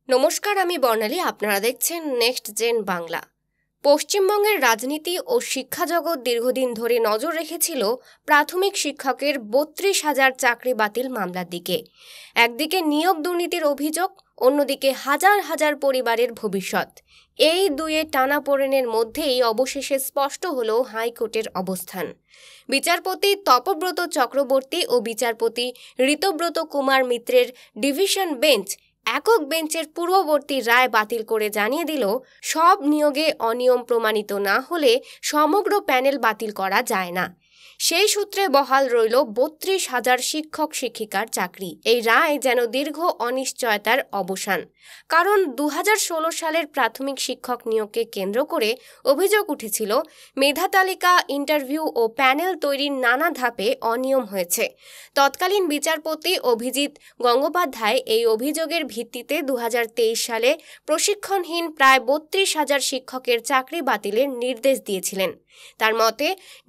নমস্কার, আমি বর্ণালী। আপনারা দেখছেন নেক্সট জেন বাংলা। পশ্চিমবঙ্গের রাজনীতি ও শিক্ষা জগৎ দীর্ঘদিন ধরে নজর রেখেছিল প্রাথমিক শিক্ষকের ৩২,০০০ চাকরি বাতিল মামলার দিকে। একদিকে নিয়োগ দুর্নীতির অভিযোগ, অন্যদিকে হাজার হাজার পরিবারের ভবিষ্যৎ। এই দুয়ের টানাপোড়েনের মধ্যেই অবশেষে স্পষ্ট হল হাইকোর্টের অবস্থান। বিচারপতি তপব্রত চক্রবর্তী ও বিচারপতি ঋতব্রত কুমার মিত্রের ডিভিশন বেঞ্চ একক বেঞ্চের পূর্ববর্তী রায় বাতিল করে জানিয়ে দিল, সব নিয়োগে অনিয়ম প্রমাণিত না হলে সমগ্র প্যানেল বাতিল করা যায় না। সেই সূত্রে বহাল রইল ৩২,০০০ শিক্ষক শিক্ষিকার চাকরি। এই রায় যেন দীর্ঘ অনিশ্চয়তার অবসান। কারণ ২০১৬ সালের প্রাথমিক শিক্ষক নিয়োগকে কেন্দ্র করে অভিযোগ উঠেছিল, মেধা তালিকা, ইন্টারভিউ ও প্যানেল তৈরির নানা ধাপে অনিয়ম হয়েছে। তৎকালীন বিচারপতি অভিজিৎ গঙ্গোপাধ্যায় এই অভিযোগের ভিত্তিতে ২০২৩ সালে প্রশিক্ষণহীন প্রায় ৩২,০০০ শিক্ষকের চাকরি বাতিলের নির্দেশ দিয়েছিলেন। তার মতে,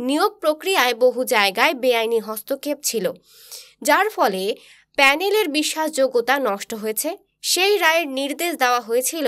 নিয়োগ প্রক্রিয়ায় বহু জায়গায় বেআইনি হস্তক্ষেপ ছিল, যার ফলে প্যানেলের বিশ্বাসযোগ্যতা নষ্ট হয়েছে। সেই রায়ের নির্দেশ দেওয়া হয়েছিল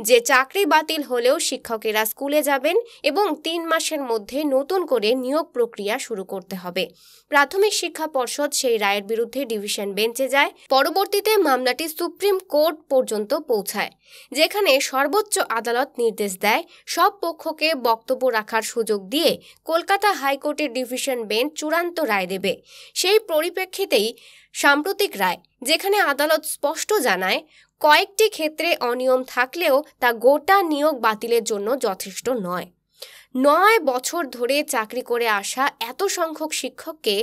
যে চাকরি বাতিল হলেও শিক্ষকেরা স্কুলে যাবেন এবং ৩ মাসের মধ্যে নতুন করে নিয়োগ প্রক্রিয়া শুরু করতে হবে। প্রাথমিক শিক্ষা পর্ষদ সেই রায়ের বিরুদ্ধে ডিভিশন বেঞ্চে যায়। পরবর্তীতে মামলাটি সুপ্রিম কোর্ট পর্যন্ত পৌঁছায়, যেখানে সর্বোচ্চ আদালত নির্দেশ দেয় সব পক্ষকে বক্তব্য রাখার সুযোগ দিয়ে কলকাতা হাইকোর্টের ডিভিশন বেঞ্চ চূড়ান্ত রায় দেবে। সেই পরিপ্রেক্ষিতেই সাম্প্রতিক রায়, যেখানে আদালত স্পষ্ট জানায় কয়েকটি ক্ষেত্রে অনিয়ম থাকলেও তা গোটা নিয়োগ বাতিলের জন্য যথেষ্ট নয়। ৯ বছর ধরে চাকরি করে আসা এত সংখ্যক শিক্ষককে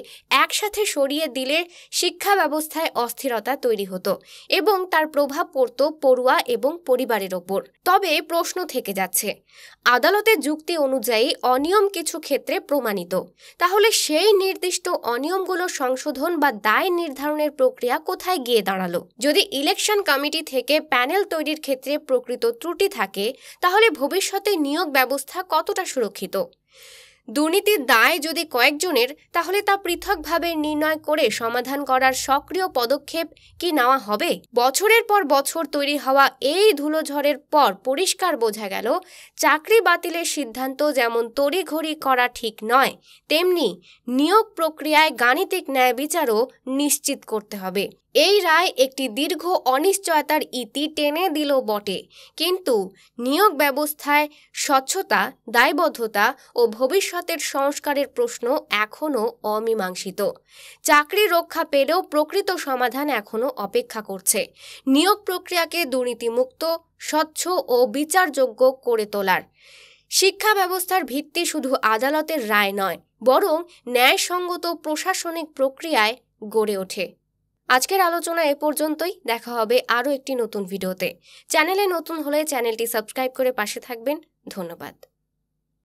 একসাথে সরিয়ে দিলে শিক্ষা ব্যবস্থায় অস্থিরতা তৈরি হতো এবং তার প্রভাব পড়ত পড়ুয়া এবং পরিবারের ওপর। তবে প্রশ্ন থেকে যাচ্ছে, আদালতের যুক্তি অনুযায়ী অনিয়ম কিছু ক্ষেত্রে প্রমাণিত, তাহলে সেই নির্দিষ্ট অনিয়মগুলো সংশোধন বা দায় নির্ধারণের প্রক্রিয়া কোথায় গিয়ে দাঁড়ালো? যদি ইলেকশন কমিটি থেকে প্যানেল তৈরির ক্ষেত্রে প্রকৃত ত্রুটি থাকে, তাহলে ভবিষ্যতে নিয়োগ ব্যবস্থা কতটা সুরক্ষিত? দুর্নীতির দায় যদি কয়েকজনের, তাহলে তা পৃথকভাবে নির্ণয় করে সমাধান করার সক্রিয় পদক্ষেপ কি নেওয়া হবে? বছরের পর বছর তৈরি হওয়া এই ধুলোঝড়ের পর পরিষ্কার বোঝা গেল, চাকরি বাতিলের সিদ্ধান্ত যেমন তড়িঘড়ি করা ঠিক নয়, তেমনি নিয়োগ প্রক্রিয়ায় গাণিতিক ন্যায় বিচারও নিশ্চিত করতে হবে। এই রায় একটি দীর্ঘ অনিশ্চয়তার ইতি টেনে দিল বটে, কিন্তু নিয়োগ ব্যবস্থায় স্বচ্ছতা, দায়বদ্ধতা ও ভবিষ্যতের সংস্কারের প্রশ্ন এখনও অমীমাংসিত। চাকরি রক্ষা পেলেও প্রকৃত সমাধান এখনও অপেক্ষা করছে নিয়োগ প্রক্রিয়াকে দুর্নীতিমুক্ত, স্বচ্ছ ও বিচারযোগ্য করে তোলার। শিক্ষা ব্যবস্থার ভিত্তি শুধু আদালতের রায় নয়, বরং ন্যায়সঙ্গত প্রশাসনিক প্রক্রিয়ায় গড়ে ওঠে। আজকের আলোচনা এ পর্যন্তই। দেখা হবে আরও একটি নতুন ভিডিওতে। চ্যানেলে নতুন হলে চ্যানেলটি সাবস্ক্রাইব করে পাশে থাকবেন। ধন্যবাদ।